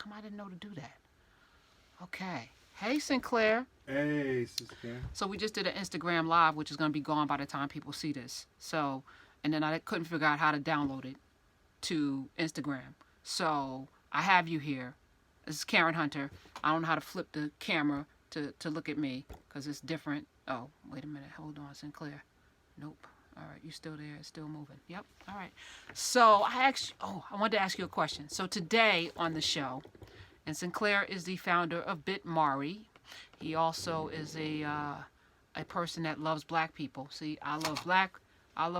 come I didn't know to do that? Okay. Hey, Sinclair. Hey, Sister Karen. So we just did an Instagram live, which is going to be gone by the time people see this. So, and then I couldn't figure out how to download it to Instagram. So I have you here. This is Karen Hunter. I don't know how to flip the camera to look at me because it's different. Oh, wait a minute. Hold on, Sinclair. Nope. All right, you still there? It's still moving. Yep. All right. So I wanted to ask you a question. So today on the show, and Sinclair is the founder of Bitmari. He also is a person that loves black people. See, I love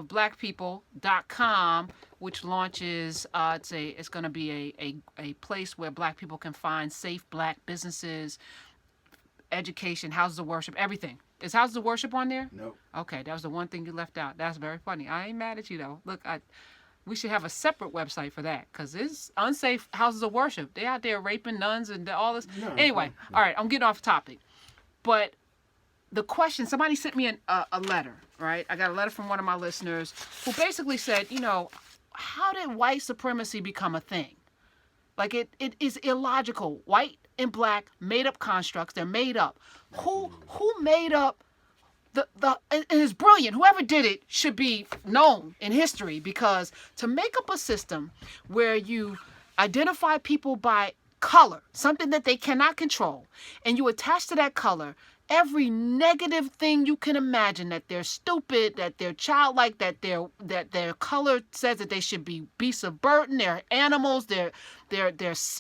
blackpeople.com, which launches it's going to be a place where black people can find safe black businesses, education, houses of worship, everything. Is houses of worship on there? Nope. Okay, that was the one thing you left out. That's very funny. I ain't mad at you though. Look, we should have a separate website for that because it's unsafe houses of worship. They out there raping nuns and all this. No, anyway, no. all right, I'm getting off topic. But the question, somebody sent me a letter, right? I got a letter from one of my listeners who basically said, how did white supremacy become a thing? Like it is illogical. White and black made up constructs. They're made up. Who made up and it's brilliant. Whoever did it should be known in history because to make up a system where you identify people by color, something that they cannot control, and you attach to that color every negative thing you can imagine, that they're stupid, that they're childlike, that their color says that they should be beasts of burden, they're animals, they're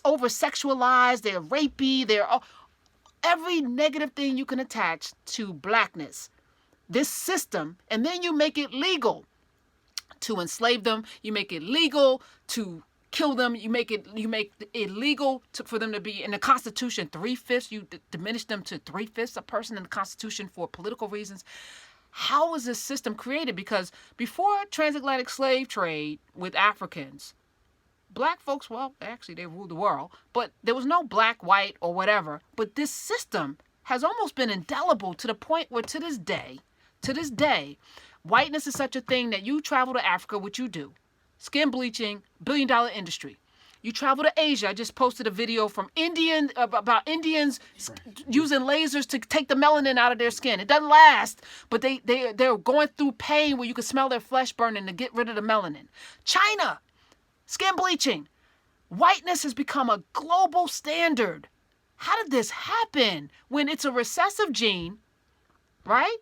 over sexualized, they're rapey, they're every negative thing you can attach to blackness. This system, and then you make it legal to enslave them. You make it legal to kill them. You make it illegal for them to be in the Constitution 3/5. You diminish them to 3/5 a person in the Constitution for political reasons. How was this system created? Because before transatlantic slave trade with Africans, black folks, well, actually they ruled the world, but there was no black, white, or whatever. But this system has almost been indelible to the point where to this day, whiteness is such a thing that you travel to Africa, which you do. Skin bleaching, $billion industry. You travel to Asia. I just posted a video from about Indians using lasers to take the melanin out of their skin. It doesn't last, but they're going through pain where you can smell their flesh burning to get rid of the melanin. China, skin bleaching. Whiteness has become a global standard. How did this happen when it's a recessive gene, right?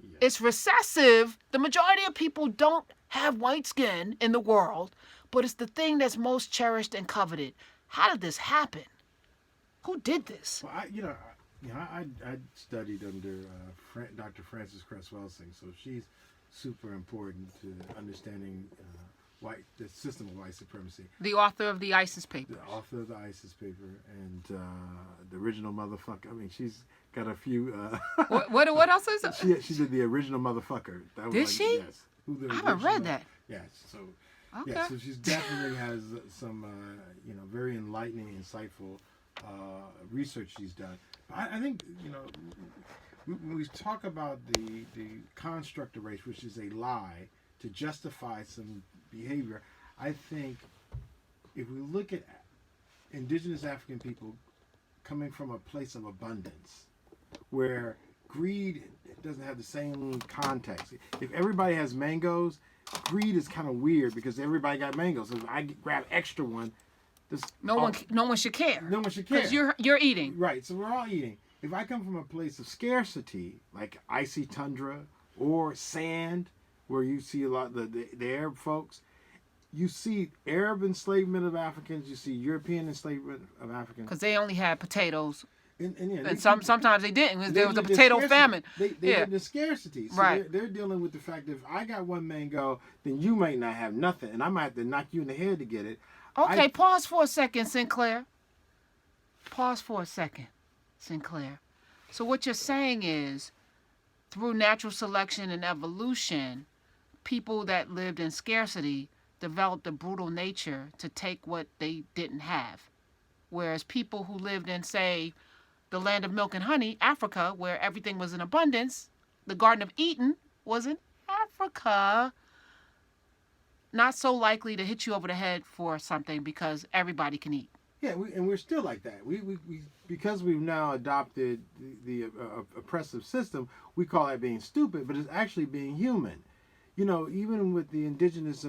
Yeah. It's recessive. The majority of people don't have white skin in the world, but it's the thing that's most cherished and coveted. How did this happen? Who did this? Well, I studied under Dr. Frances Cress Welsing, so she's super important to understanding the system of white supremacy. The author of the ISIS papers. The author of the ISIS paper and the original motherfucker. I mean, she's got a few. What else is it? She did the original motherfucker. That was did she? Yes. I haven't read that. Yes. So. Okay. Yeah, so she definitely has some, very enlightening, insightful research she's done. I think, when we talk about the construct of race, which is a lie to justify some behavior, I think if we look at indigenous African people coming from a place of abundance, where greed doesn't have the same context. If everybody has mangoes, greed is kind of weird because everybody got mangoes. So if I grab extra one, no one should care. No one should care because you're eating. Right. So we're all eating. If I come from a place of scarcity, like icy tundra or sand, where you see a lot of the Arab folks, you see Arab enslavement of Africans, you see European enslavement of Africans. Because they only had potatoes. And sometimes they didn't because there was a potato famine. They had the scarcity. So right. They're dealing with the fact that if I got one mango, then you might not have nothing, and I might have to knock you in the head to get it. Okay, pause for a second, Sinclair. Pause for a second, Sinclair. So what you're saying is, through natural selection and evolution, people that lived in scarcity developed a brutal nature to take what they didn't have. Whereas people who lived in, say, the land of milk and honey, Africa, where everything was in abundance, the Garden of Eden was in Africa, not so likely to hit you over the head for something because everybody can eat. Yeah, and we're still like that. We because we've now adopted the oppressive system, we call that being stupid, but it's actually being human. You know, even with the indigenous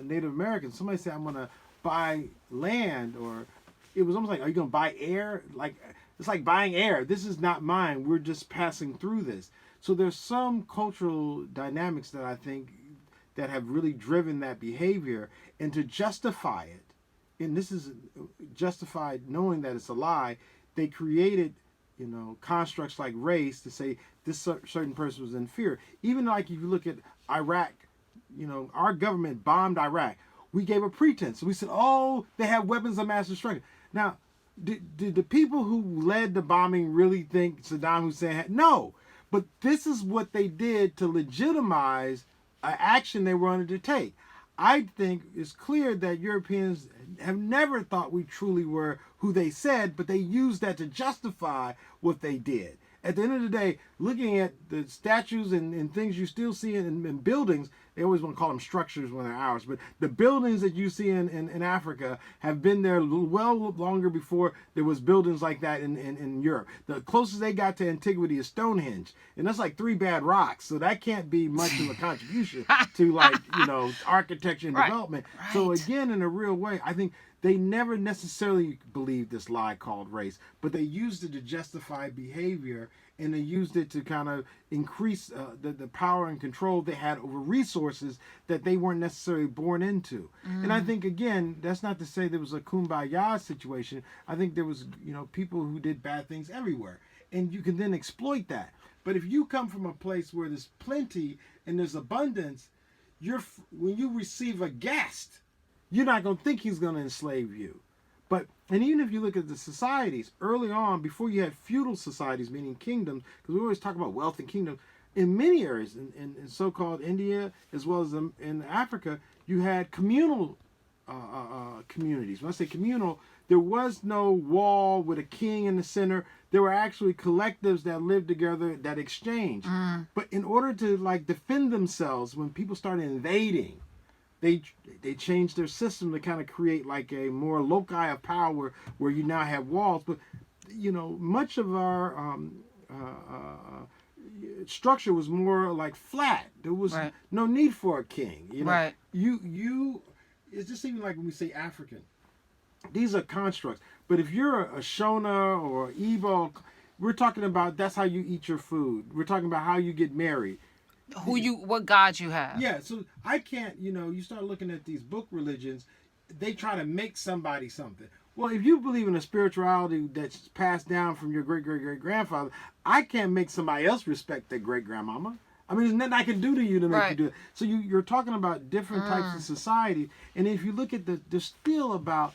Native Americans, somebody said, "I'm gonna buy land," or it was almost like, "Are you gonna buy air?" Like it's like buying air. This is not mine. We're just passing through this. So there's some cultural dynamics that I think that have really driven that behavior, and to justify it, and this is justified knowing that it's a lie. They created, you know, constructs like race to say this certain person was inferior. Even like if you look at Iraq, you know, our government bombed Iraq. We gave a pretense. We said, oh, they have weapons of mass destruction. Now, did the people who led the bombing really think Saddam Hussein had? No. But this is what they did to legitimize an action they wanted to take. I think it's clear that Europeans have never thought we truly were who they said, but they used that to justify what they did. At the end of the day, looking at the statues and things you still see in buildings, they always want to call them structures when they're ours, but the buildings that you see in Africa have been there well longer before there was buildings like that in Europe. The closest they got to antiquity is Stonehenge, and that's like 3 bad rocks, so that can't be much of a contribution to, like, you know, architecture and development. Right. So again, in a real way, I think they never necessarily believed this lie called race, but they used it to justify behavior, and they used it to kind of increase the power and control they had over resources that they weren't necessarily born into. And I think, again, that's not to say there was a kumbaya situation. I think there was, you know, people who did bad things everywhere, and you can then exploit that. But if you come from a place where there's plenty and there's abundance, when you receive a guest, you're not going to think he's going to enslave you. But, and even if you look at the societies, early on, before you had feudal societies, meaning kingdoms, because we always talk about wealth and kingdom, in many areas, in so-called India, as well as in Africa, you had communal communities. When I say communal, there was no wall with a king in the center. There were actually collectives that lived together that exchanged. But in order to, like, defend themselves, when people started invading, they changed their system to kind of create like a more loci of power where you now have walls. But, you know, much of our structure was more like flat. There was no need for a king. You know, you it's just even like when we say African. These are constructs. But if you're a Shona or Igbo, we're talking about that's how you eat your food. We're talking about how you get married. What gods you have. Yeah, so I can't, you know, you start looking at these book religions, they try to make somebody something. Well, if you believe in a spirituality that's passed down from your great-great-great-grandfather, I can't make somebody else respect their great-grandmama. I mean, there's nothing I can do to you to make you do it. So you're talking about different types of society, and if you look at there's still about